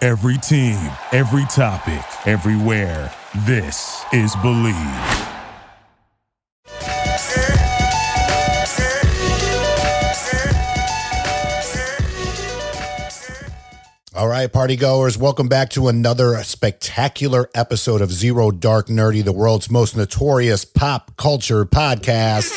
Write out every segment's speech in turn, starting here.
Every team, every topic, everywhere. This is Believe. All right, party goers, welcome back to another spectacular episode of Zero Dark Nerdy, the world's most notorious pop culture podcast.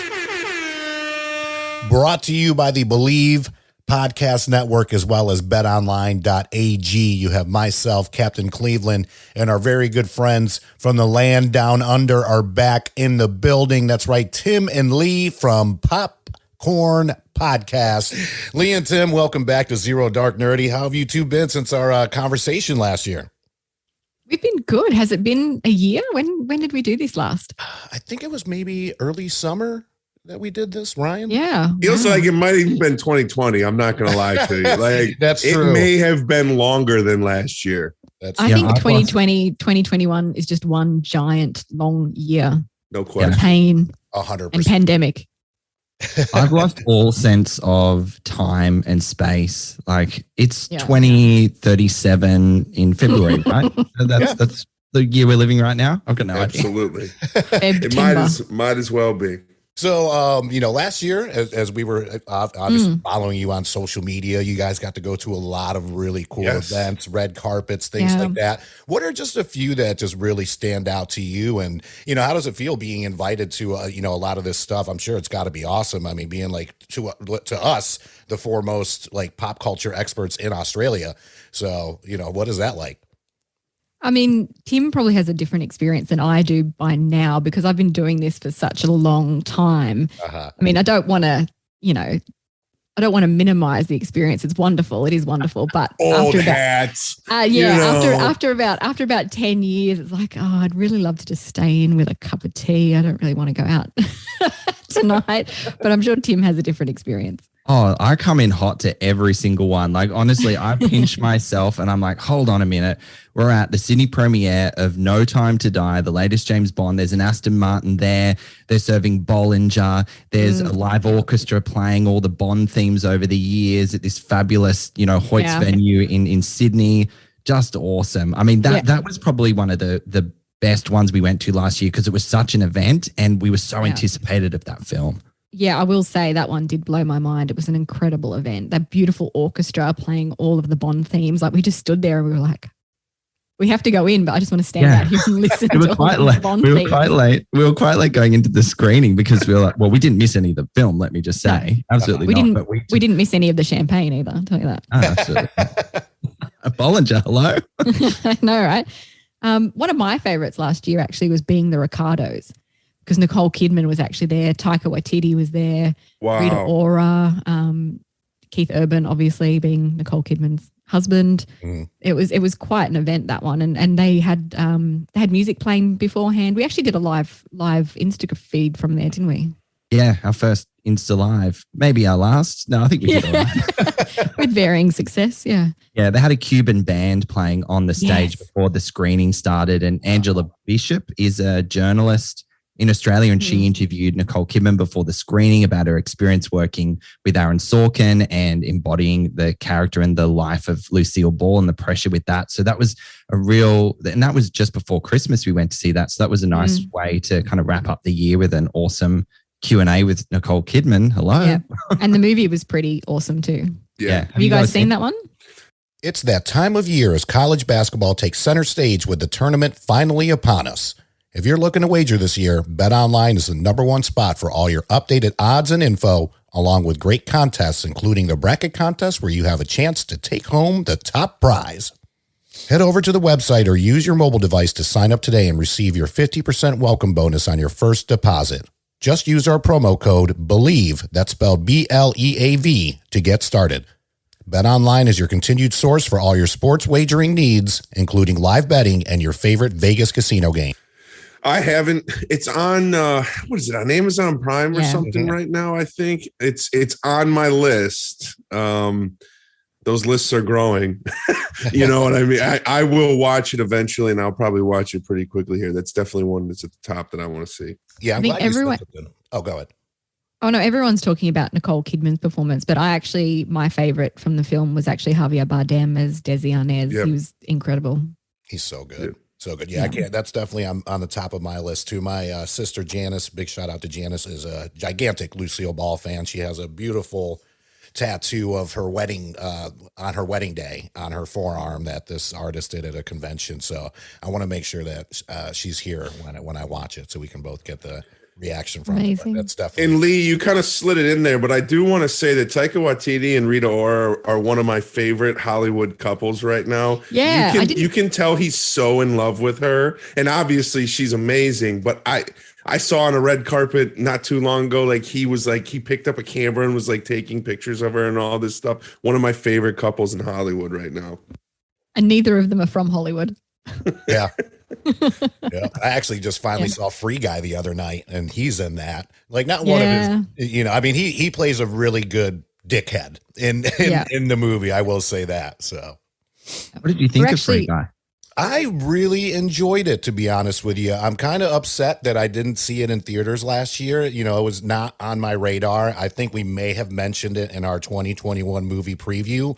Brought to you by the Believe Podcast Network as well as betonline.ag. You have myself, Captain Cleveland, and our very good friends from the land down under are back in the building. That's right, Tim and Lee from Popcorn Podcast. Lee and Tim, welcome back to Zero Dark Nerdy. How have you two been since our conversation last year? We've been good. Has it been a year? When did we do this last? I think it was maybe early summer that we did this, Ryan. Yeah. Feels like it might have even been 2020. I'm not going to lie to you. Like That's it true. may have been longer than last year. I think 2020, 2021 is just one giant long year. No question. Pain 100%. and pandemic. I've lost all sense of time and space. Like it's Yeah. 2037 in February, right? That's the year we're living right now. I've got no idea. Absolutely. Feb, It timber. might as well be. So, last year, as we were obviously following you on social media, you guys got to go to a lot of really cool Yes. events, red carpets, things Yeah. like that. What are just a few that just really stand out to you? And, how does it feel being invited to, a lot of this stuff? I'm sure it's got to be awesome. I mean, being like to us, the foremost like pop culture experts in Australia. So, what is that like? I mean, Tim probably has a different experience than I do by now because I've been doing this for such a long time. Uh-huh. I mean, I don't want to minimize the experience. It's wonderful. It is wonderful. But Old after about, hats. after about 10 years, it's like, oh, I'd really love to just stay in with a cup of tea. I don't really want to go out tonight. But I'm sure Tim has a different experience. Oh, I come in hot to every single one. Like, honestly, I pinch myself and I'm like, hold on a minute. We're at the Sydney premiere of No Time to Die, the latest James Bond. There's an Aston Martin there. They're serving Bollinger. There's a live orchestra playing all the Bond themes over the years at this fabulous, Hoyts venue in Sydney. Just awesome. I mean, that was probably one of the best ones we went to last year because it was such an event and we were so anticipated of that film. Yeah, I will say that one did blow my mind. It was an incredible event. That beautiful orchestra playing all of the Bond themes. Like we just stood there and we were like, we have to go in, but I just want to stand out here and listen to all the Bond themes. We were quite late going into the screening because we were like, well, we didn't miss any of the film, let me just say. Absolutely not. We didn't miss any of the champagne either, I'll tell you that. Oh, absolutely. Bollinger, hello? I know, right? One of my favorites last year actually was being the Ricardos because Nicole Kidman was actually there. Taika Waititi was there. Wow. Rita Ora, Keith Urban, obviously being Nicole Kidman's husband. It was quite an event, that one, and they had music playing beforehand. We actually did a live Instagram feed from there, didn't we? Yeah, our first Insta Live, maybe our last. No, I think we did all right. With varying success. Yeah. Yeah, they had a Cuban band playing on the stage before the screening started, and Angela Bishop is a journalist in Australia, and she interviewed Nicole Kidman before the screening about her experience working with Aaron Sorkin and embodying the character and the life of Lucille Ball and the pressure with that. So that was and that was just before Christmas we went to see that. So that was a nice way to kind of wrap up the year with an awesome Q&A with Nicole Kidman. Hello. Yeah. And the movie was pretty awesome too. Yeah. Have you guys seen that one? It's that time of year as college basketball takes center stage with the tournament finally upon us. If you're looking to wager this year, BetOnline is the #1 spot for all your updated odds and info, along with great contests, including the bracket contest where you have a chance to take home the top prize. Head over to the website or use your mobile device to sign up today and receive your 50% welcome bonus on your first deposit. Just use our promo code BELIEVE, that's spelled BLEAV, to get started. BetOnline is your continued source for all your sports wagering needs, including live betting and your favorite Vegas casino game. I haven't. It's on what is it, on Amazon Prime or something right now? I think it's on my list. Those lists are growing. You know what I mean? I will watch it eventually, and I'll probably watch it pretty quickly here. That's definitely one that's at the top that I want to see. Yeah, I'm I think glad you everyone. said something. Oh, go ahead. Oh no, everyone's talking about Nicole Kidman's performance, but my favorite from the film was actually Javier Bardem as Desi Arnaz. Yep. He was incredible. He's so good. Yep. So good. Yeah, I can't. That's definitely on the top of my list too. My sister Janice, big shout out to Janice, is a gigantic Lucille Ball fan. She has a beautiful tattoo of her wedding on her wedding day on her forearm that this artist did at a convention. So I want to make sure that she's here when I watch it, so we can both get the reaction from it. That's definitely. And Lee, you kind of slid it in there, but I do want to say that Taika Waititi and Rita Ora are one of my favorite Hollywood couples right now. Yeah, you can tell he's so in love with her, and obviously she's amazing. But I saw on a red carpet not too long ago, like he picked up a camera and was like taking pictures of her and all this stuff. One of my favorite couples in Hollywood right now. And neither of them are from Hollywood. Yeah. Yeah, I actually just finally saw Free Guy the other night, and he's in that. Like, not one of his, I mean, he plays a really good dickhead in the movie. I will say that. So, what did you think of Free Guy? I really enjoyed it, to be honest with you. I'm kind of upset that I didn't see it in theaters last year. You know, it was not on my radar. I think we may have mentioned it in our 2021 movie preview,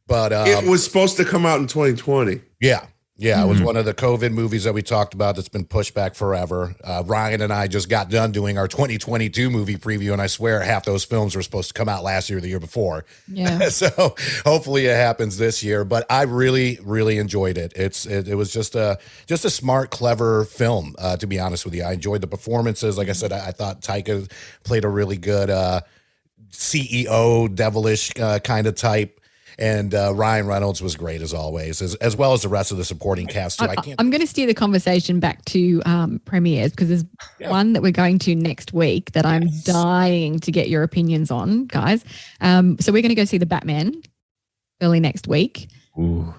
but it was supposed to come out in 2020. Yeah. Yeah, it was one of the COVID movies that we talked about that's been pushed back forever. Ryan and I just got done doing our 2022 movie preview, and I swear half those films were supposed to come out last year or the year before. Yeah. So hopefully it happens this year. But I really, really enjoyed it. It was just a smart, clever film, to be honest with you. I enjoyed the performances. Like I said, I thought Taika played a really good CEO, devilish kind of type. And Ryan Reynolds was great as always, as well as the rest of the supporting cast too. I'm going to steer the conversation back to premieres, because there's one that we're going to next week that I'm dying to get your opinions on, guys. So we're going to go see The Batman early next week. Ooh.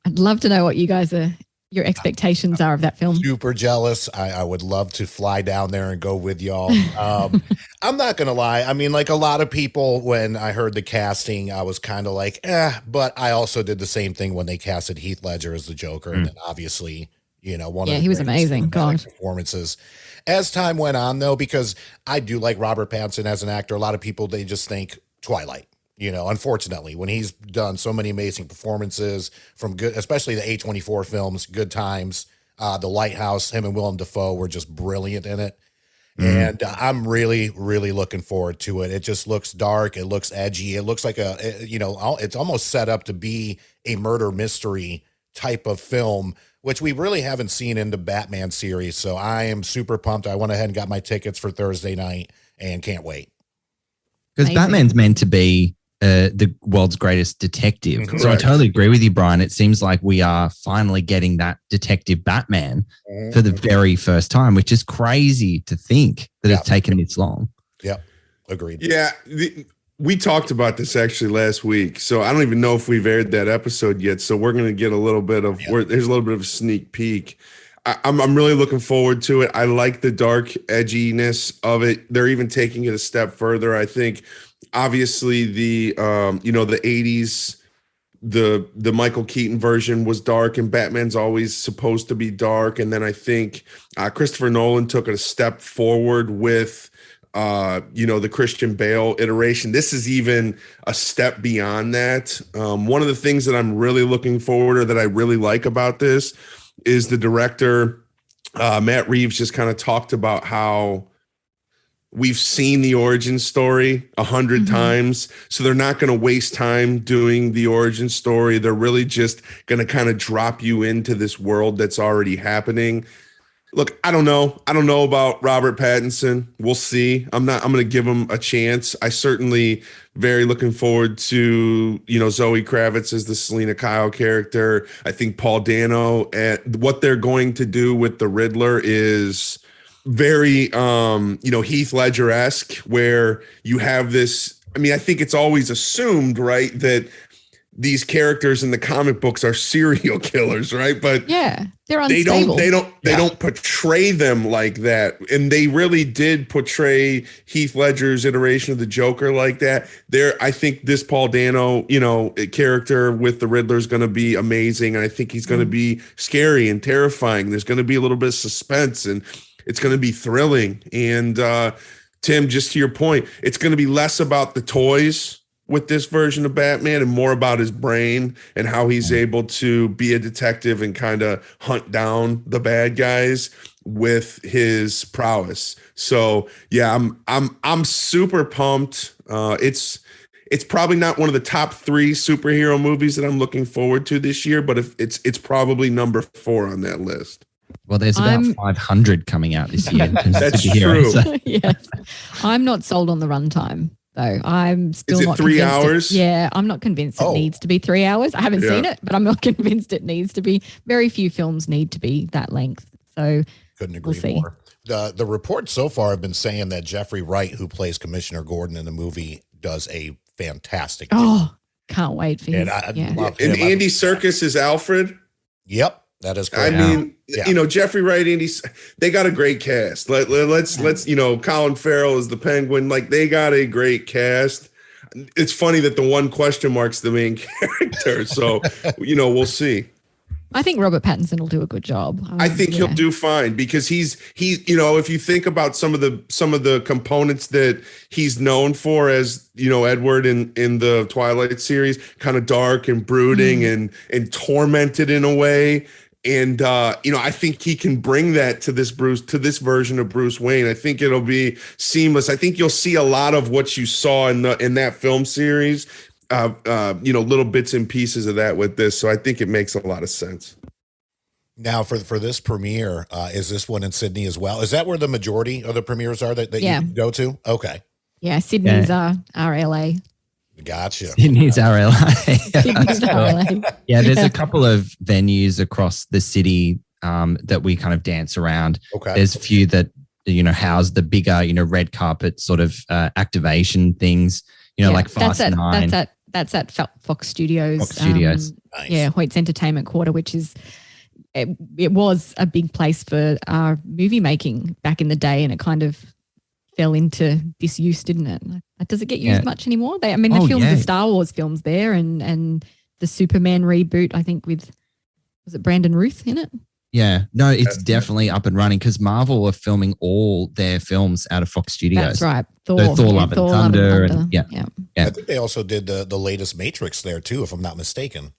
I'd love to know what your expectations are of that film. Super jealous. I would love to fly down there and go with y'all. I'm not going to lie. I mean, like a lot of people, when I heard the casting, I was kind of like, but I also did the same thing when they casted Heath Ledger as the Joker. And then obviously, you know, he was amazing. God. Performances. As time went on, though, because I do like Robert Pattinson as an actor, a lot of people, they just think Twilight. You know, unfortunately, when he's done so many amazing performances from good, especially the A24 films, Good Times, The Lighthouse, him and Willem Dafoe were just brilliant in it. And I'm really, really looking forward to it. It just looks dark. It looks edgy. It looks like it's almost set up to be a murder mystery type of film, which we really haven't seen in the Batman series. So I am super pumped. I went ahead and got my tickets for Thursday night and can't wait. Because Batman's meant to be the world's greatest detective. So I totally agree with you, Brian. It seems like we are finally getting that detective Batman for the very first time, which is crazy to think that it's taken this long. Yep. Agreed. Yeah. We talked about this actually last week. So I don't even know if we've aired that episode yet. So we're going to get a little bit of there's a little bit of a sneak peek. I'm really looking forward to it. I like the dark edginess of it. They're even taking it a step further. I think obviously the 80s, the Michael Keaton version was dark, and Batman's always supposed to be dark. And then I think Christopher Nolan took it a step forward with the Christian Bale iteration. This is even a step beyond that. One of the things that I'm really looking forward to, that I really like about this, is the director, Matt Reeves, just kind of talked about how we've seen the origin story 100 times. So they're not going to waste time doing the origin story. They're really just going to kind of drop you into this world that's already happening. Look, I don't know. I don't know about Robert Pattinson. We'll see. I'm going to give him a chance. I certainly very looking forward to, Zoe Kravitz as the Selena Kyle character. I think Paul Dano, and what they're going to do with the Riddler is very, Heath Ledger-esque, where you have this. I mean, I think it's always assumed, right, that these characters in the comic books are serial killers, right? But they're unstable. They don't portray them like that. And they really did portray Heath Ledger's iteration of the Joker like that. I think this Paul Dano, character with the Riddler is going to be amazing. And I think he's going to be scary and terrifying. There's going to be a little bit of suspense, and it's going to be thrilling. And Tim, just to your point, it's going to be less about the toys with this version of Batman and more about his brain and how he's able to be a detective and kind of hunt down the bad guys with his prowess. So yeah, I'm super pumped. It's probably not one of the top 3 superhero movies that I'm looking forward to this year, but if it's probably number 4 on that list. Well, there's about 500 coming out this year. That's true. Yes. I'm not sold on the runtime, though. I'm still Is it not 3 convinced hours? Yeah, I'm not convinced it needs to be 3 hours. I haven't seen it, but I'm not convinced it needs to be. Very few films need to be that length. So couldn't agree we'll more. The reports so far have been saying that Jeffrey Wright, who plays Commissioner Gordon in the movie, does a fantastic job. Oh, can't wait for his. And Andy Serkis is Alfred. Yep. That is correct. I mean, Jeffrey Wright, they got a great cast. Let's Colin Farrell is the Penguin. Like, they got a great cast. It's funny that the one question mark's the main character. So, we'll see. I think Robert Pattinson will do a good job. I think he'll do fine because he's if you think about some of the components that he's known for as Edward in the Twilight series, kind of dark and brooding and tormented in a way. And I think he can bring that to this version of Bruce Wayne. I think it'll be seamless. I think you'll see a lot of what you saw in that film series, little bits and pieces of that with this. So I think it makes a lot of sense. Now for this premiere, is this one in Sydney as well? Is that where the majority of the premieres are that you can go to? Okay. Yeah, Sydney's our LA. Gotcha. Sydney's our LA. Sydney's our LA. Yeah, there's a couple of venues across the city that we kind of dance around. Okay. There's a few that house the bigger red carpet sort of activation things. Like Fast 9. That's at Fox Studios. Fox Studios. Nice. Yeah, Hoyt's Entertainment Quarter, which is it was a big place for movie making back in the day, and it kind of fell into disuse, didn't it? Does it get used much anymore? They filmed the Star Wars films there and the Superman reboot, I think, was it Brandon Routh in it? Yeah. No, it's definitely up and running because Marvel are filming all their films out of Fox Studios. That's right. Thor Love and Thunder. I think they also did the latest Matrix there too, if I'm not mistaken.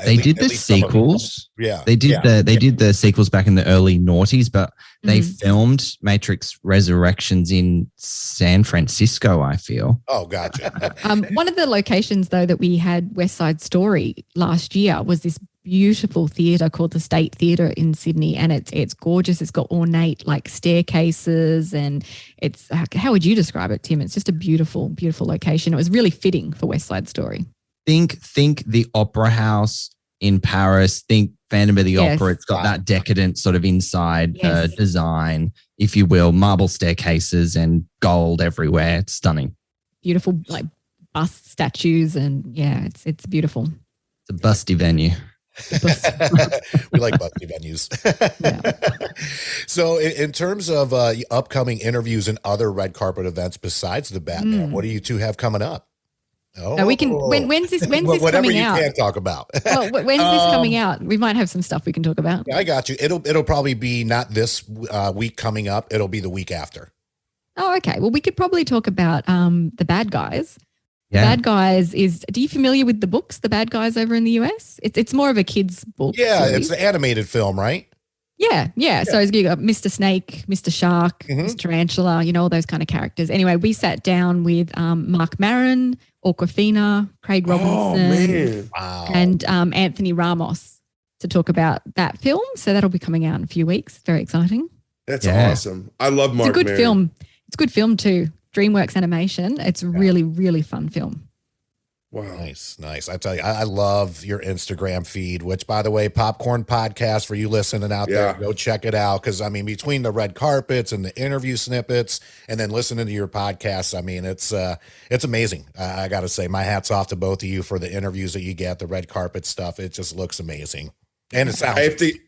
They did the sequels. Yeah. They did the sequels back in the early noughties, but they filmed Matrix Resurrections in San Francisco, I feel. Oh, gotcha. One of the locations though that we had West Side Story last year was this beautiful theater called the State Theater in Sydney, and it's gorgeous. It's got ornate like staircases, and it's how would you describe it, Tim? It's just a beautiful, beautiful location. It was really fitting for West Side Story. Think the Opera House in Paris. Think Phantom of the Opera. It's got that decadent sort of inside design, if you will, marble staircases and gold everywhere. It's stunning. Beautiful, like bust statues, and it's beautiful. It's a busty venue. We like busty venues. So in terms of upcoming interviews and other red carpet events besides the Batman, what do you two have coming up? Oh, we can. When's this coming out? Whatever you can talk about. Well, when's this coming out? We might have some stuff we can talk about. I got you. It'll probably be not this week coming up. It'll be the week after. Oh, okay. Well, we could probably talk about The Bad Guys. Yeah. Bad Guys is. Do you familiar with the books, The Bad Guys, over in the US? It's more of a kids' book. Yeah, series. it's the animated film, right? Yeah. So you got Mr. Snake, Mr. Shark, Mr. Tarantula, all those kind of characters. Anyway, we sat down with Mark Maron, Awkwafina, Craig Robinson, and Anthony Ramos to talk about that film. So that'll be coming out in a few weeks. Very exciting. That's awesome. I love Mark Maron. It's a good film. It's a good film too. DreamWorks Animation. It's a really, really fun film. Wow. Nice. I tell you, I love your Instagram feed, which, by the way, Popcorn Podcast, for you listening out there, go check it out. Because, between the red carpets and the interview snippets and then listening to your podcasts, it's amazing. I got to say, my hat's off to both of you for the interviews that you get, the red carpet stuff. It just looks amazing. And it sounds.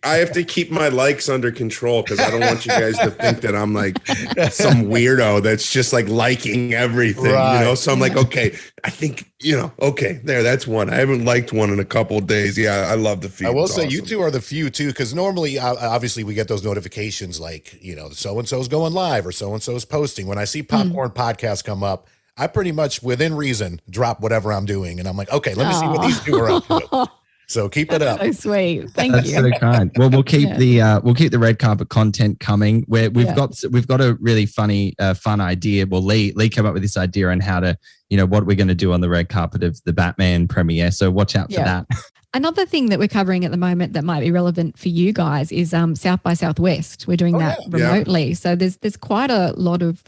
I have to keep my likes under control because I don't want you guys to think that I'm like some weirdo that's just like liking everything, Right. you know. So I'm like, okay, I think, you know, okay, that's one. I haven't liked one in a couple of days. Yeah, I love the feed. I will It's say awesome. you two are the few too, because normally, obviously, we get those notifications like, you know, so and so's going live or so and so's posting. When I see Popcorn Podcast come up, I pretty much within reason drop whatever I'm doing, and I'm like, okay, let me see what these two are up to. So keep it up. So sweet. Thank That's you. so kind. Well, we'll keep the red carpet content coming. Where we've got a really funny, fun idea. Well, Lee came up with this idea on how to, you know, what we're going to do on the red carpet of the Batman premiere. So watch out for that. Another thing that we're covering at the moment that might be relevant for you guys is South by Southwest. We're doing that remotely. So there's quite a lot of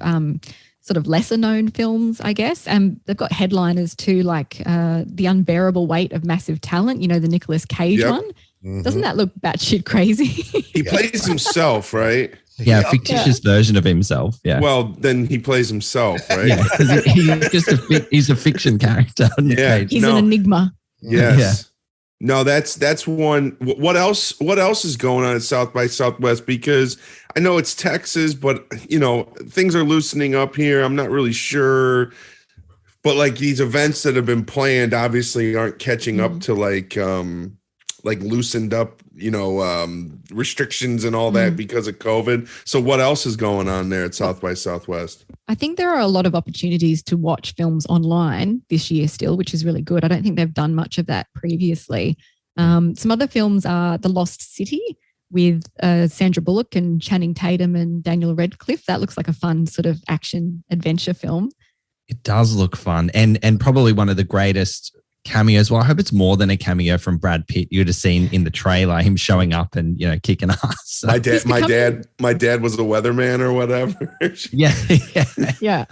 sort of lesser known films, I guess. And they've got headliners too, like The Unbearable Weight of Massive Talent, you know, the Nicolas Cage one. Mm-hmm. Doesn't that look batshit crazy? He plays himself, right? Yeah, fictitious version of himself. Yeah. Well, then he plays himself, right? Yeah, because he's just he's a fiction character. He's an enigma. Yes. Yeah. No, that's one. What else is going on at South by Southwest? Because I know it's Texas, but you know, things are loosening up here. I'm not really sure, but like these events that have been planned obviously aren't catching up to like loosened up, you know, restrictions and all that because of COVID. So what else is going on there at South by Southwest? I think there are a lot of opportunities to watch films online this year still, which is really good. I don't think they've done much of that previously. Some other films are The Lost City with Sandra Bullock and Channing Tatum and Daniel Radcliffe. That looks like a fun sort of action adventure film. It does look fun and probably one of the greatest cameos. Well, I hope it's more than a cameo from Brad Pitt. You'd have seen in the trailer him showing up and, you know, kicking ass. My dad was a weatherman or whatever. Yeah.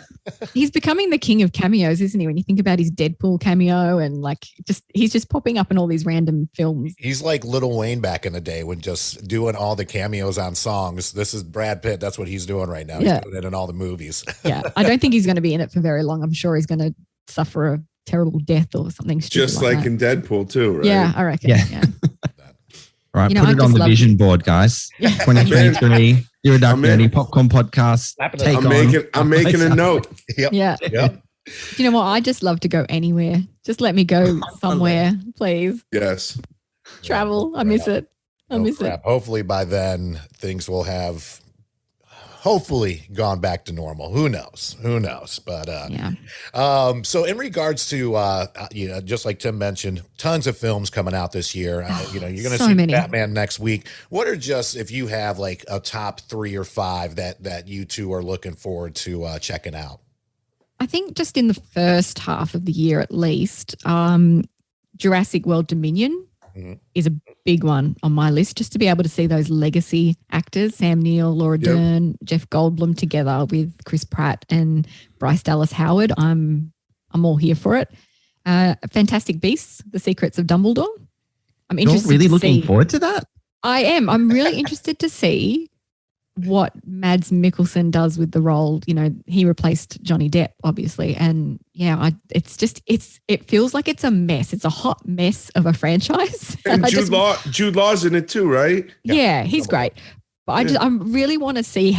He's becoming the king of cameos, isn't he? When you think about his Deadpool cameo and like he's just popping up in all these random films. He's like Lil Wayne back in the day when just doing all the cameos on songs. This is Brad Pitt. That's what he's doing right now. He's doing it in all the movies. Yeah. I don't think he's going to be in it for very long. I'm sure he's going to suffer a terrible death or something stupid. Just like in Deadpool too, right? Yeah, I reckon. Yeah. All right, You know, put I it on just the love- vision board, guys. 2023, you're a Dark Nerdy Popcorn Podcast. I'm making a note. Yep. Yeah. Yep. You know what? I just love to go anywhere. Just let me go somewhere, please. Yes. Travel. I miss it. I miss it. Hopefully by then things will have hopefully gone back to normal. Who knows? But so in regards to you know, just like Tim mentioned, tons of films coming out this year. You know, you're going to So see many. Batman next week. What are just, if you have like a top 3 or 5 that you two are looking forward to checking out? I think just in the first half of the year at least, Jurassic World Dominion is a big one on my list, just to be able to see those legacy actors, Sam Neill, Laura Dern, Jeff Goldblum together with Chris Pratt and Bryce Dallas Howard. I'm all here for it. Fantastic Beasts, The Secrets of Dumbledore. I'm interested. You're really to looking see. forward to that? I am. I'm really interested to see what Mads Mikkelsen does with the role. You know, he replaced Johnny Depp, obviously. And it feels like it's a mess. It's a hot mess of a franchise. And Jude Law's in it too, right? Yeah, he's great. But I really want to see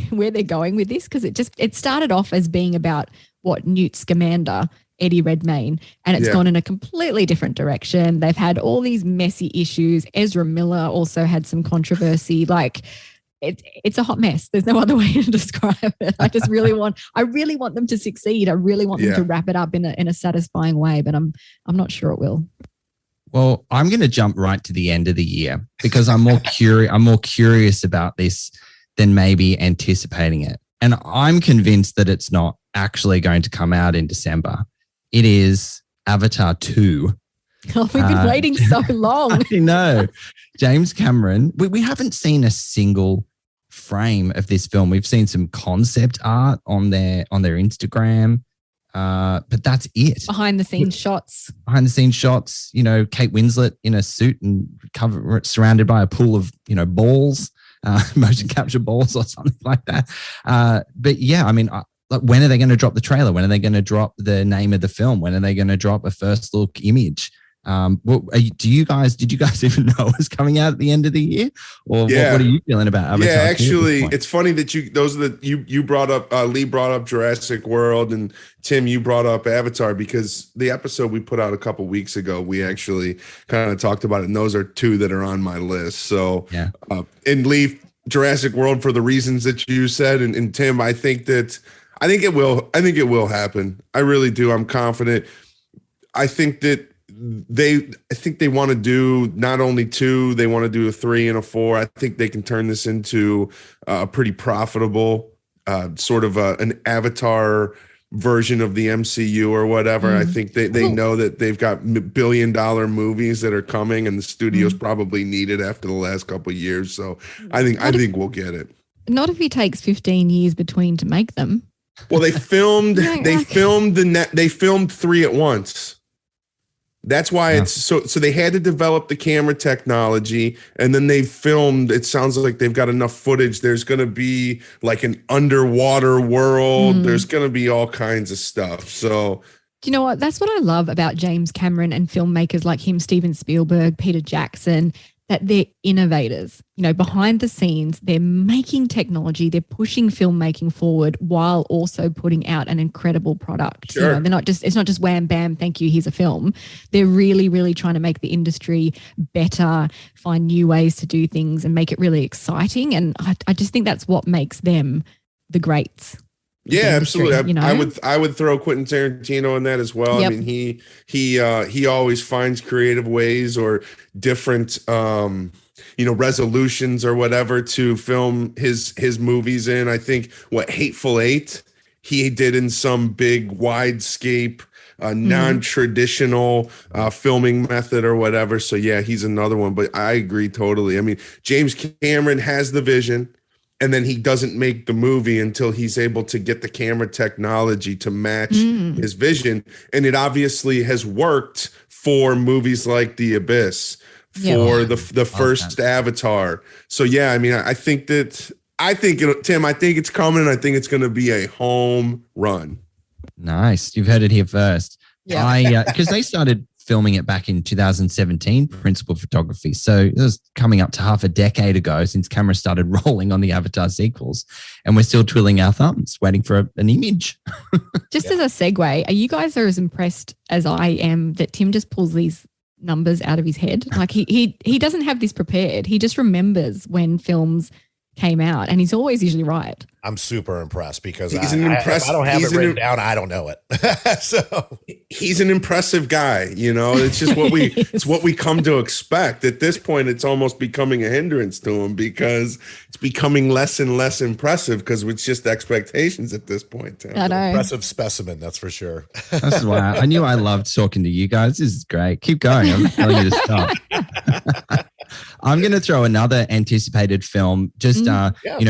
where they're going with this, because it started off as being about what Newt Scamander, Eddie Redmayne, and it's gone in a completely different direction. They've had all these messy issues. Ezra Miller also had some controversy. Like, it's a hot mess. There's no other way to describe it. I really want them to succeed. I really want them to wrap it up in a satisfying way, but I'm not sure it will. Well, I'm going to jump right to the end of the year because I'm more curious about this than maybe anticipating it. And I'm convinced that it's not actually going to come out in December. It is Avatar 2. Oh, we've been waiting so long. I know. James Cameron, we haven't seen a single frame of this film. We've seen some concept art on their Instagram, but that's it. Behind the scenes shots, you know, Kate Winslet in a suit and surrounded by a pool of, you know, balls, motion capture balls or something like that. But yeah, I mean, like, when are they going to drop the trailer? When are they going to drop the name of the film? When are they going to drop a first look image? Did you guys even know it was coming out at the end of the year, or what are you feeling about Avatar? Yeah, actually, it's funny that you brought up Lee brought up Jurassic World, and Tim, you brought up Avatar, because the episode we put out a couple weeks ago, we actually kind of talked about it, and those are two that are on my list. So yeah, and Lee, Jurassic World for the reasons that you said, and Tim, I think it will happen. I really do. I'm confident. I think they want to do not only 2, they want to do a 3 and a 4. I think they can turn this into a pretty profitable sort of an Avatar version of the MCU or whatever. I think they know that they've got billion-dollar movies that are coming, and the studios probably need it after the last couple of years. So I think we'll get it. Not if it takes 15 years between to make them. Well, they filmed 3 at once. That's why it's so they had to develop the camera technology, and then they filmed. It sounds like they've got enough footage. There's going to be like an underwater world. There's going to be all kinds of stuff. So, do you know what? That's what I love about James Cameron and filmmakers like him, Steven Spielberg, Peter Jackson, that they're innovators. You know, behind the scenes, they're making technology, they're pushing filmmaking forward while also putting out an incredible product. Sure. You know, they're not just, it's not just wham, bam, thank you, here's a film. They're really, really trying to make the industry better, find new ways to do things and make it really exciting. And I just think that's what makes them the greats. Yeah, industry, absolutely. you know? I would throw Quentin Tarantino in that as well. Yep. I mean, he always finds creative ways or different resolutions or whatever to film his movies in. I think Hateful Eight he did in some big widescape non-traditional filming method or whatever. So yeah, he's another one, but I agree totally. I mean, James Cameron has the vision, and then he doesn't make the movie until he's able to get the camera technology to match his vision. And it obviously has worked for movies like The Abyss, for the first Avatar. So yeah, I mean, I think it's coming, and I think it's going to be a home run. Nice. You've heard it here first. Yeah. Because they started filming it back in 2017, principal photography. So it was coming up to half a decade ago since cameras started rolling on the Avatar sequels, and we're still twiddling our thumbs waiting for an image. Just as a segue, are you guys as impressed as I am that Tim just pulls these numbers out of his head? Like he doesn't have this prepared. He just remembers when films came out, and he's always usually right. I'm super impressed because if I don't have it written down, I don't know it. So he's an impressive guy. You know, it's just it's what we come to expect. At this point, it's almost becoming a hindrance to him because it's becoming less and less impressive because it's just expectations at this point. Tim. I know. Impressive specimen, that's for sure. That's why I knew I loved talking to you guys. This is great. Keep going. I'm telling you to stop. I'm going to throw another anticipated film, just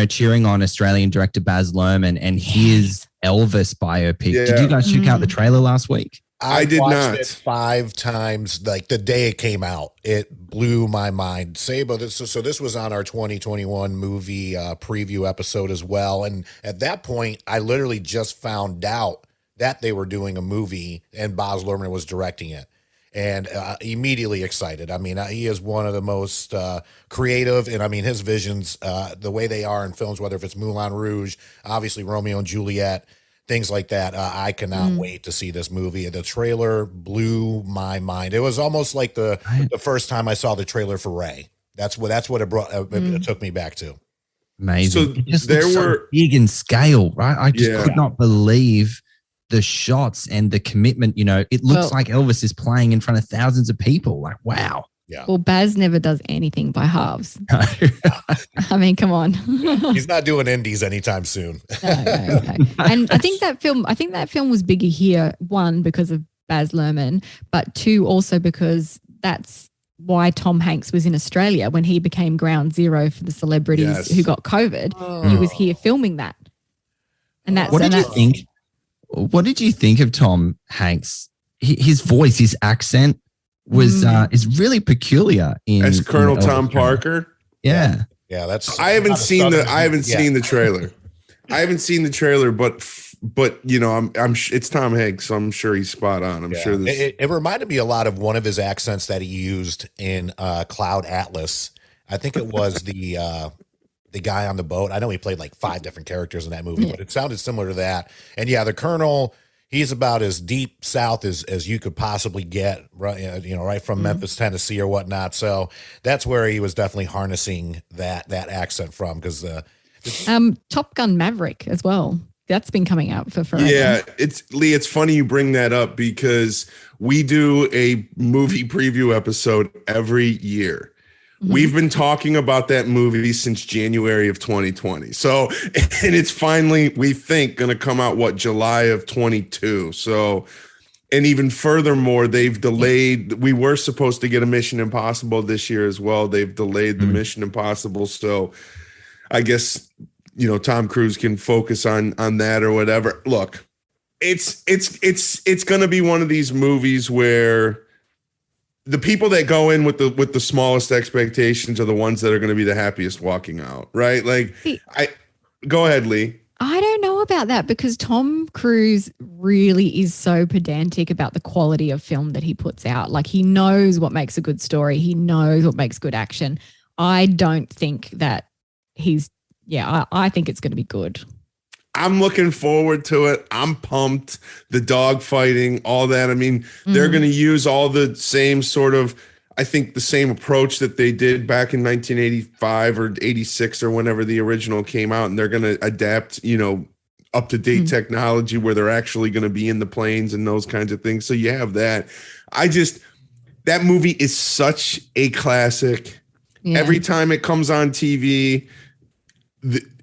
cheering on Australian director Baz Luhrmann and his Elvis biopic. Yeah. Did you guys check out the trailer last week? I did watched not. It 5 times, like the day it came out. It blew my mind. Sabo, this was on our 2021 movie preview episode as well. And at that point, I literally just found out that they were doing a movie and Baz Luhrmann was directing it. And immediately excited. I mean, he is one of the most creative, and I mean, his visions, the way they are in films, whether if it's Moulin Rouge, obviously Romeo and Juliet, things like that. I cannot wait to see this movie. The trailer blew my mind. It was almost like the first time I saw the trailer for Ray. That's what it brought. It took me back to. Amazing. So there were big in scale, right? I just could not believe the shots and the commitment. You know, it looks like Elvis is playing in front of thousands of people. Like, wow. Yeah. Well, Baz never does anything by halves. I mean, come on. He's not doing indies anytime soon. No. And I think that film was bigger here, 1, because of Baz Luhrmann, but 2, also because that's why Tom Hanks was in Australia when he became ground zero for the celebrities who got COVID. He was here filming that. And that's what did you think? What did you think of Tom Hanks? His voice, his accent was is really peculiar. As Colonel Tom Parker. Yeah. That's. I haven't seen the trailer. I haven't seen the trailer, but but it's Tom Hanks, so I'm sure he's spot on. I'm sure this. It reminded me a lot of one of his accents that he used in Cloud Atlas. I think it was the guy on the boat. I know he played like 5 different characters in that movie, but it sounded similar to that. And yeah, the Colonel, he's about as deep south as you could possibly get, right from Memphis, Tennessee or whatnot. So that's where he was definitely harnessing that accent from, because Top Gun Maverick as well. That's been coming out for forever. Yeah, it's funny you bring that up, because we do a movie preview episode every year. Mm-hmm. We've been talking about that movie since January of 2020. So, and it's finally, we think, going to come out, July of 22. So, and even furthermore, they've delayed, we were supposed to get a Mission Impossible this year as well. They've delayed the Mission Impossible. So I guess, Tom Cruise can focus on that or whatever. Look, it's going to be one of these movies where the people that go in with the smallest expectations are the ones that are going to be the happiest walking out, right? Like, go ahead, Lee. I don't know about that, because Tom Cruise really is so pedantic about the quality of film that he puts out. Like, he knows what makes a good story. He knows what makes good action. I don't think that I think it's going to be good. I'm looking forward to it. I'm pumped. The dog fighting, all that. I mean, they're going to use all the same sort of, I think the same approach that they did back in 1985 or 86 or whenever the original came out. And they're going to adapt, up-to-date technology where they're actually going to be in the planes and those kinds of things. So you have that. That movie is such a classic. Yeah. Every time it comes on TV,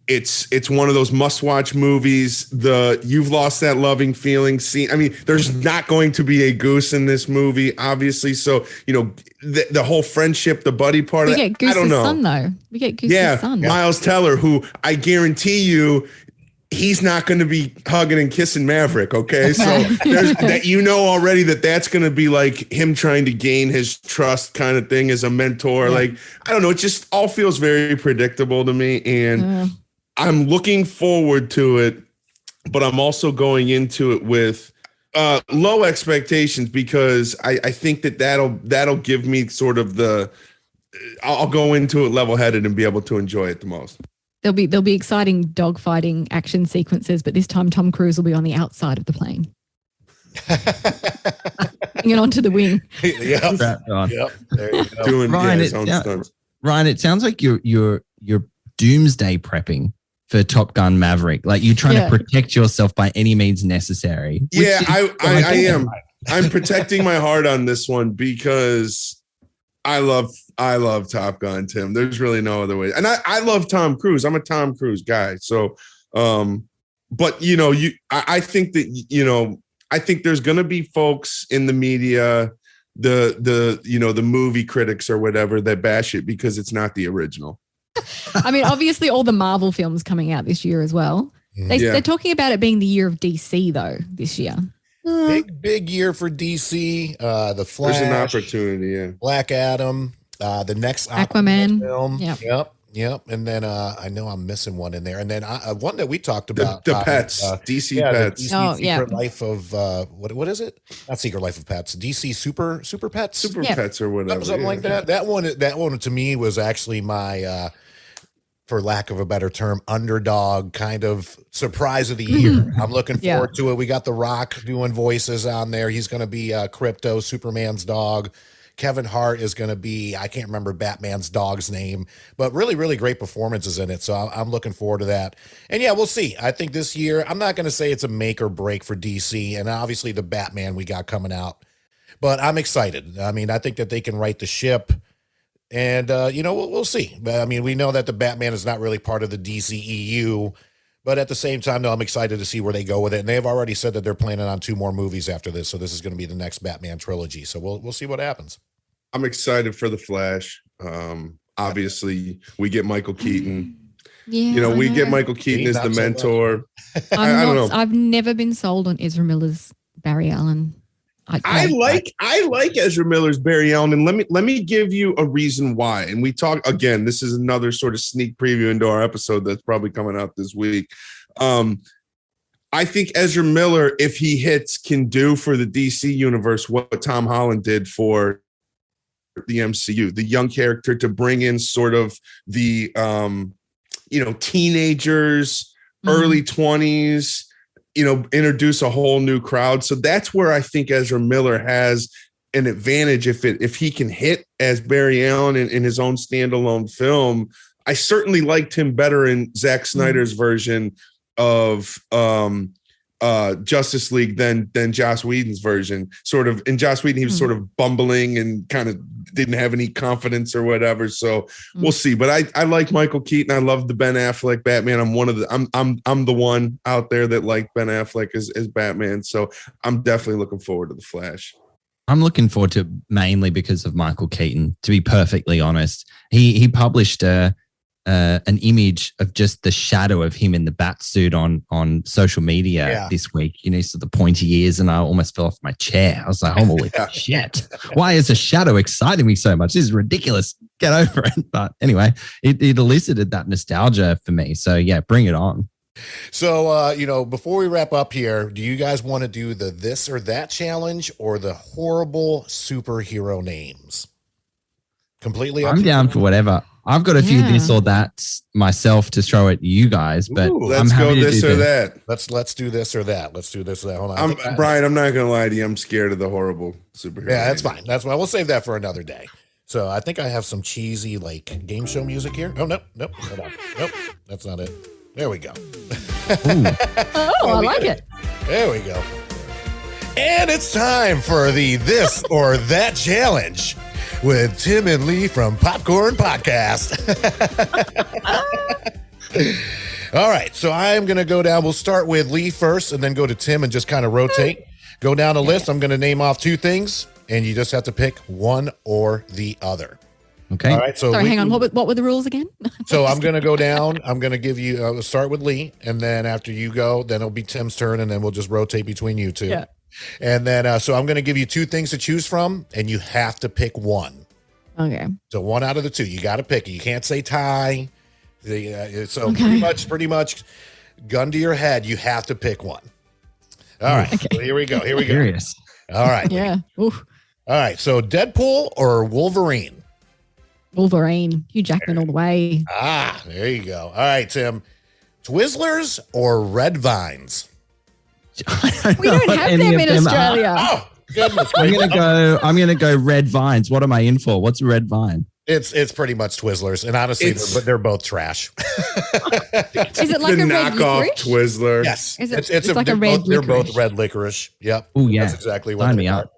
it's one of those must-watch movies. You've lost that loving feeling scene. I mean, there's not going to be a goose in this movie, obviously. So, the whole friendship, the buddy part. We get Goose's son, though. We get Goose's son. Miles Teller, who I guarantee you, he's not going to be hugging and kissing Maverick. Okay, so there's that, already that's going to be like him trying to gain his trust, kind of thing, as a mentor. Yeah. Like, I don't know, it just all feels very predictable to me, and I'm looking forward to it, but I'm also going into it with low expectations, because I think that'll give me sort of I'll go into it level-headed and be able to enjoy it the most. There'll be exciting dogfighting action sequences, but this time Tom Cruise will be on the outside of the plane. Hanging onto the wing. Yep. There you go. Doing Ryan, it sounds like you're doomsday prepping for Top Gun Maverick. Like, you're trying to protect yourself by any means necessary. Yeah, I am. I'm protecting my heart on this one, because I love Top Gun, Tim. There's really no other way. And I love Tom Cruise. I'm a Tom Cruise guy. So, but I think that, I think there's going to be folks in the media, the movie critics or whatever, that bash it because it's not the original. I mean, obviously all the Marvel films coming out this year as well. They're talking about it being the year of DC though this year. Big year for DC. The Flash. There's an opportunity, yeah. Black Adam. The next Aquaman film. Yep. And then I know I'm missing one in there. And then one that we talked about. The Pets. DC Pets. Secret Life of what is it? Not Secret Life of Pets. DC Super Pets. Super Pets or whatever. Something like that. That one to me was actually my for lack of a better term, underdog kind of surprise of the year. I'm looking forward to it. We got The Rock doing voices on there. He's going to be Crypto, Superman's dog. Kevin Hart is going to be, I can't remember Batman's dog's name, but really, really great performances in it. So I'm looking forward to that. And yeah, we'll see. I think this year, I'm not going to say it's a make or break for DC, and obviously the Batman we got coming out, but I'm excited. I mean, I think that they can right the ship. And, we'll see. I mean, we know that the Batman is not really part of the DCEU, but at the same time, though, I'm excited to see where they go with it. And they have already said that they're planning on 2 more movies after this. So this is going to be the next Batman trilogy. So we'll see what happens. I'm excited for The Flash. Obviously, we get Michael Keaton. Yeah, we get Michael Keaton as the mentor. I don't know. I've never been sold on Ezra Miller's Barry Allen. I like Ezra Miller's Barry Allen, and let me give you a reason why. And we talk again. This is another sort of sneak preview into our episode that's probably coming out this week. I think Ezra Miller, if he hits, can do for the DC universe what Tom Holland did for the MCU, the young character to bring in sort of the, teenagers, early 20s, introduce a whole new crowd. So that's where I think Ezra Miller has an advantage if he can hit as Barry Allen in his own standalone film. I certainly liked him better in Zack Snyder's version of Justice League than Joss Whedon's version. Sort of in Joss Whedon, he was sort of bumbling and kind of didn't have any confidence or whatever. So we'll see. But I like Michael Keaton. I love the Ben Affleck Batman. I'm the one out there that liked Ben Affleck as Batman. So I'm definitely looking forward to The Flash. I'm looking forward to it mainly because of Michael Keaton, to be perfectly honest. He published an image of just the shadow of him in the bat suit on social media this week. So the pointy ears, and I almost fell off my chair. I was like, holy shit. Why is a shadow exciting me so much? This is ridiculous. Get over it. But anyway, it elicited that nostalgia for me. So yeah, bring it on. So, before we wrap up here, do you guys want to do the this or that challenge or the horrible superhero names? Completely up I'm down for whatever. I've got a few this or that myself to throw at you guys, but let's go this or that. Let's do this or that. Let's do this or that. Hold on. Brian, I'm not going to lie to you. I'm scared of the horrible superhero. Yeah, that's fine. That's why we'll save that for another day. So I think I have some cheesy game show music here. Oh, nope. Hold on. Nope. That's not it. There we go. I like it. There we go. And it's time for the this or that challenge with Tim and Lee from Popcorn Podcast. All right, so I'm going to go down. We'll start with Lee first and then go to Tim and just kind of rotate. Go down the list. I'm going to name off two things, and you just have to pick one or the other. Okay. All right. So sorry, hang on. What were the rules again? So I'm going to go down. I'm going to give you, start with Lee, and then after you go, then it'll be Tim's turn, and then we'll just rotate between you two. Yeah. And then, so I'm going to give you two things to choose from, and you have to pick one. Okay. So one out of the two, you got to pick it. You can't say tie. So pretty much, gun to your head, you have to pick one. All right. Okay. So here we go. Curious. All right. Yeah. Oof. All right. So Deadpool or Wolverine? Wolverine. Hugh Jackman all the way. Ah, there you go. All right, Tim. Twizzlers or Red Vines? We don't have them in Australia. Oh, goodness. I'm gonna go Red Vines. What am I in for? What's a red vine? It's pretty much Twizzlers, and honestly, they're both trash. Is it like the a red knockoff licorice? Twizzler? Yes, it's like a red licorice. They're both red licorice. Yep. Oh yeah, that's exactly what they are.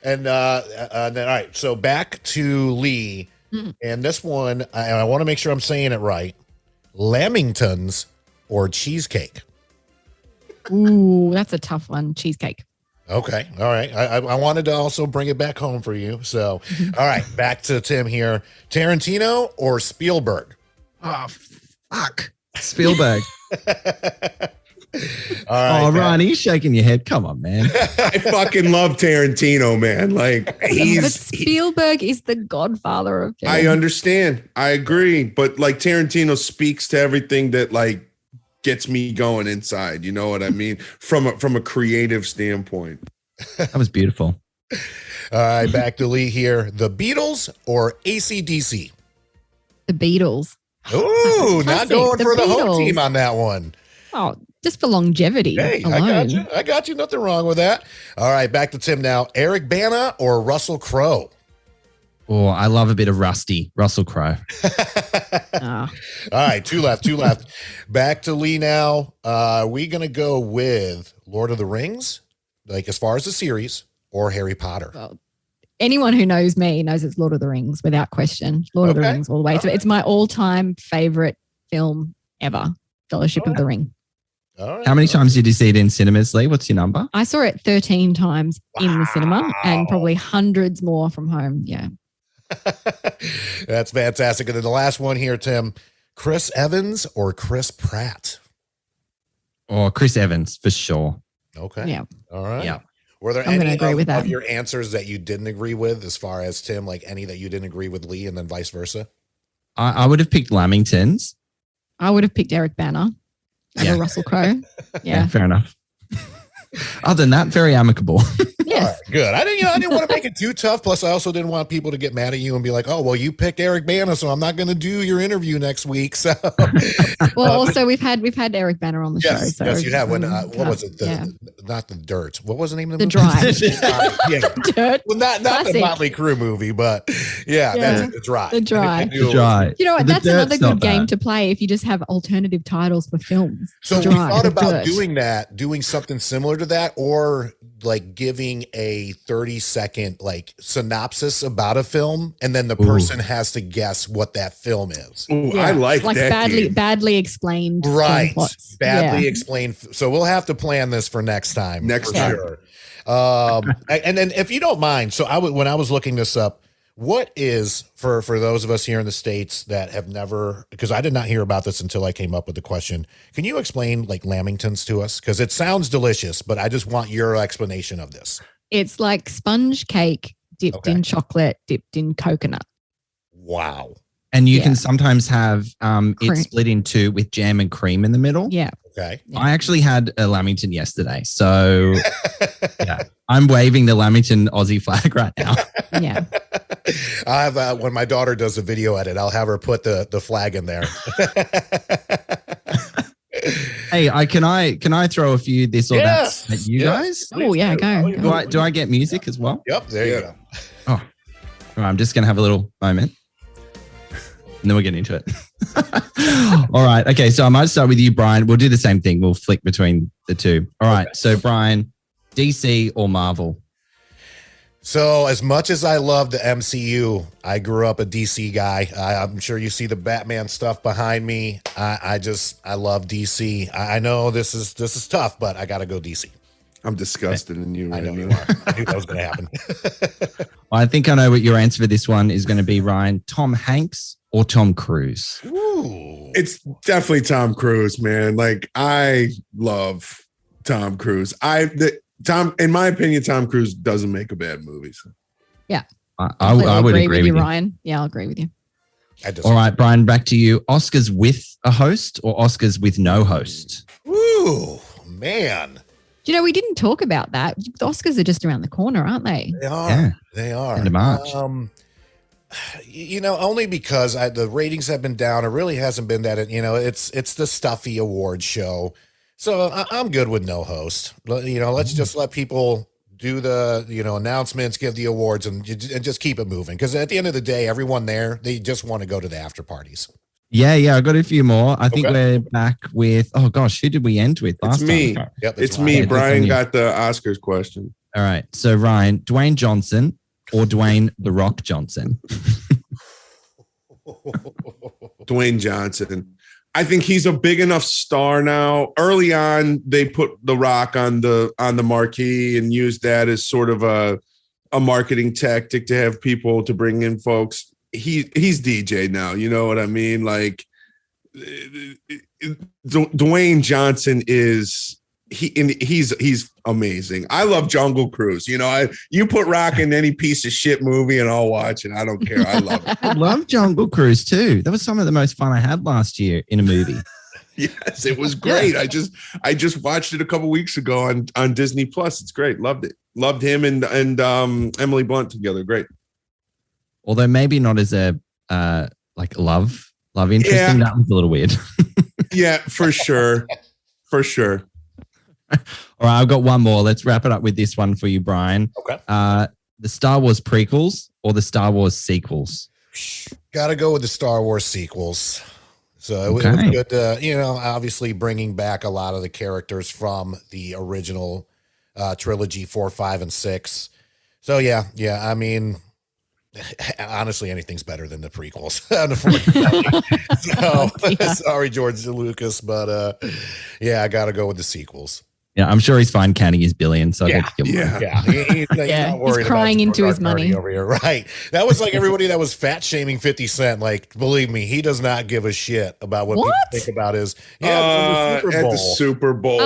And then all right, so back to Lee, and this one I want to make sure I'm saying it right. Lamingtons or cheesecake? Ooh, that's a tough one. Cheesecake. Okay. All right. I wanted to also bring it back home for you. So, all right, back to Tim here. Tarantino or Spielberg? Oh, fuck. Spielberg. All right, Ron, he's shaking your head. Come on, man. I fucking love Tarantino, man. Like but Spielberg is the godfather of film. I understand. I agree. But like Tarantino speaks to everything that like gets me going inside. You know what I mean? From a creative standpoint. That was beautiful. All right, back to Lee here. The Beatles or AC/DC? The Beatles. Ooh, not going for the home Beatles. team on that one. Oh, just for longevity. Hey, alone. I got you. Nothing wrong with that. All right, back to Tim now. Eric Bana or Russell Crowe? Oh, I love a bit of Russell Crowe. All right, two left. Back to Lee now. Are we going to go with Lord of the Rings, like as far as the series, or Harry Potter? Well, anyone who knows me knows it's Lord of the Rings without question. Lord of the Rings all the way. So it's my all-time favorite film ever, Fellowship of the Ring. All right. How many times did you see it in cinemas, Lee? What's your number? I saw it 13 times in the cinema and probably hundreds more from home. Yeah. That's fantastic. And then the last one here, Tim, Chris Evans or Chris Pratt? Or Chris Evans, for sure. Okay. Yeah. All right. Yeah. Were there I'm any agree with that. of your answers that you didn't agree with as far as Tim, like any that you didn't agree with Lee and then vice versa? I would have picked Lamingtons. I would have picked Eric Bana. over Russell Crowe. Yeah. Fair enough. Other than that, very amicable. Yes. All right, good. I didn't want to make it too tough. Plus, I also didn't want people to get mad at you and be like, "Oh, well, you picked Eric Bana, so I'm not going to do your interview next week." So, well, also we've had Eric Banner on the show. yes, So, yes, you have. When what was it? Not the Dirt. What was the name of the The movie? Dry. Yeah. Dirt. Well, not the Classic. Motley Crue movie, but that's the Dry. The Dry. I knew it was- Dry. You know what? The That's Dirt's another good not game bad. to play if you just have alternative titles for films. So The we Dry, thought The about Dirt. doing something similar to that, or like giving a 30-second like synopsis about a film, and then the person has to guess what that film is. Ooh, Yeah. I like that. badly explained. film Right. plots. Badly Yeah. explained. So we'll have to plan this for next time. Next for time. Sure. And then if you don't mind, so when I was looking this up, what is for those of us here in the States that have never, because I did not hear about this until I came up with the question. Can you explain like lamingtons to us? Because it sounds delicious, but I just want your explanation of this. It's like sponge cake dipped in chocolate, dipped in coconut. Wow. And you Yeah. can sometimes have Cream. it split in two with jam and cream in the middle. Yeah. Okay. Yeah. I actually had a Lamington yesterday. So yeah, I'm waving the Lamington Aussie flag right now. Yeah. I have when my daughter does a video edit, I'll have her put the flag in there. Hey, can I throw a few this or Yes. that at you Yes. guys? Oh, yeah. Go. Do I get music as well? Yep, there you Yeah. go. All right, I'm just gonna have a little moment. And then we'll get into it. All right. Okay. So I might start with you, Brian. We'll do the same thing. We'll flick between the two. All right. So Brian, DC or Marvel? So as much as I love the MCU, I grew up a DC guy. I'm sure you see the Batman stuff behind me. I love DC. I know this is tough, but I got to go DC. I'm disgusted in you I right know you now. are. I knew that was going to happen. I think I know what your answer for this one is going to be, Ryan. Tom Hanks or Tom Cruise? Ooh. It's definitely Tom Cruise, man. Like I love Tom Cruise. In my opinion, Tom Cruise doesn't make a bad movie. So. I would agree with you. Ryan. Yeah, I'll agree with you. All right, Brian, back to you. Oscars with a host or Oscars with no host? Ooh, man. Do you know, we didn't talk about that. The Oscars are just around the corner, aren't they? They are. Yeah. They are. End of March. Only because the ratings have been down. It really hasn't been that. It's the stuffy award show. So I'm good with no host. Let's just let people do the announcements, give the awards, and just keep it moving. Because at the end of the day, everyone there, they just want to go to the after parties. Yeah, I got a few more. I think Okay. we're back with, oh gosh, who did we end with last It's me. time? Yep, It's Ryan. me. Yeah, Brian it's on got the Oscars question. All right. So, Ryan, Dwayne Johnson or Dwayne The Rock Johnson? Dwayne Johnson. I think he's a big enough star now. Early on, they put The Rock on the marquee and used that as sort of a marketing tactic to have people to bring in folks. He's DJ now. You know what I mean? Like Dwayne Johnson is he's amazing. I love Jungle Cruise. You put Rock in any piece of shit movie and I'll watch it. I don't care. I love it. I love Jungle Cruise too. That was some of the most fun I had last year in a movie. Yes, it was great. I just watched it a couple weeks ago on Disney Plus. It's great. Loved it. Loved him and Emily Blunt together. Great. Although maybe not as a love interest. Yeah. That was a little weird. Yeah, for sure. For sure. All right, I've got one more. Let's wrap it up with this one for you, Brian. Okay. The Star Wars prequels or the Star Wars sequels? Got to go with the Star Wars sequels. So it was good to, obviously bringing back a lot of the characters from the original trilogy 4, 5, and 6. So yeah. I mean, honestly, anything's better than the prequels. Unfortunately. So sorry, George Lucas, but I got to go with the sequels. Yeah, I'm sure he's fine counting his billions. So Yeah. He's not worried He's crying about into his Dark money Nerdy over here, right? That was like everybody that was fat shaming 50 Cent. Like, believe me, he does not give a shit about what people think about his. At the Super Bowl.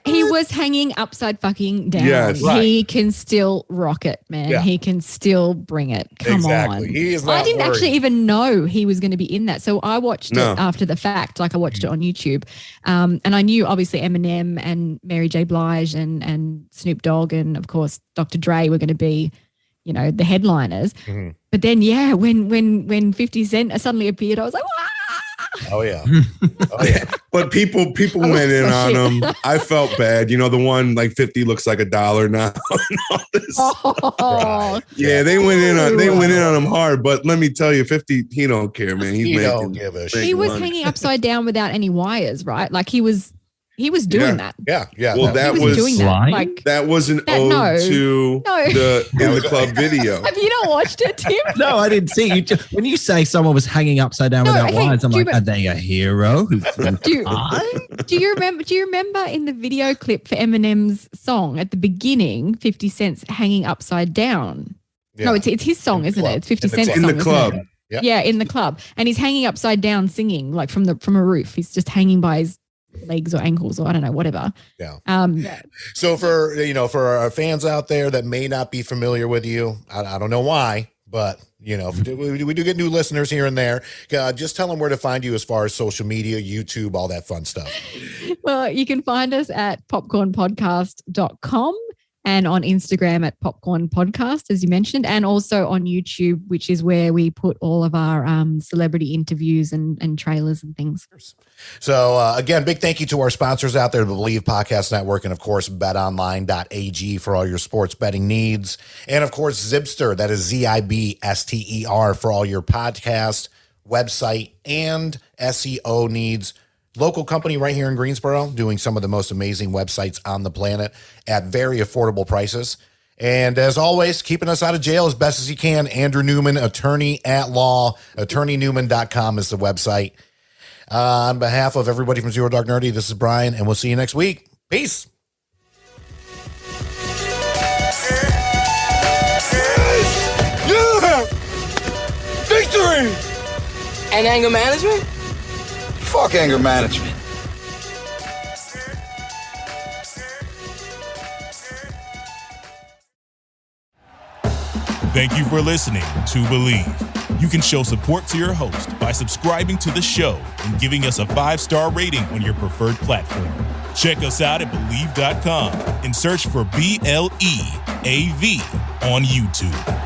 He was hanging upside fucking down. Yes. He can still rock it, man. Yeah. He can still bring it. Come on. He is not I didn't worried. actually even know he was going to be in that. So I watched it after the fact. Like I watched it on YouTube. And I knew obviously Eminem and Mary J. Blige and Snoop Dogg and of course Dr. Dre were going to be, the headliners. Mm-hmm. But then when 50 Cent suddenly appeared, I was like, wow. Oh yeah. But people went in on him. I felt bad. The one like 50 looks like $1 now. And all this. Oh. Yeah, they went in on him hard. But let me tell you, 50, he don't care, man. He don't give a shit. He was hanging upside down without any wires, right? Like he was doing that. Yeah. Well, that was doing that. Like that was an ode to the In the Club video. Have you not watched it, Tim? No, I didn't see you. When you say someone was hanging upside down without wires, I'm like, are they a hero? Do you remember in the video clip for Eminem's song at the beginning, 50 Cent's hanging upside down? Yeah. No, it's his song, isn't it? It's 50 Cent's song. In the club. Yeah, in the club. And he's hanging upside down singing, like from a roof. He's just hanging by his legs or ankles or I don't know, whatever. Yeah. So for our fans out there that may not be familiar with you, I don't know why, but we do get new listeners here and there. Just tell them where to find you as far as social media, YouTube, all that fun stuff. Well, you can find us at popcornpodcast.com and on Instagram at Popcorn Podcast, as you mentioned, and also on YouTube, which is where we put all of our celebrity interviews and trailers and things. So again, big thank you to our sponsors out there, the Believe Podcast Network, and of course, betonline.ag for all your sports betting needs. And of course, Zibster, that is ZIBSTER for all your podcast, website, and SEO needs. Local company right here in Greensboro, doing some of the most amazing websites on the planet at very affordable prices. And as always, keeping us out of jail as best as you can. Andrew Newman, attorney at law. AttorneyNewman.com is the website. On behalf of everybody from Zero Dark Nerdy, this is Brian, and we'll see you next week. Peace. Yeah! Victory! And anger management? Fuck anger management. Thank you for listening to Believe. You can show support to your host by subscribing to the show and giving us a 5-star rating on your preferred platform. Check us out at Believe.com and search for BLEAV on YouTube.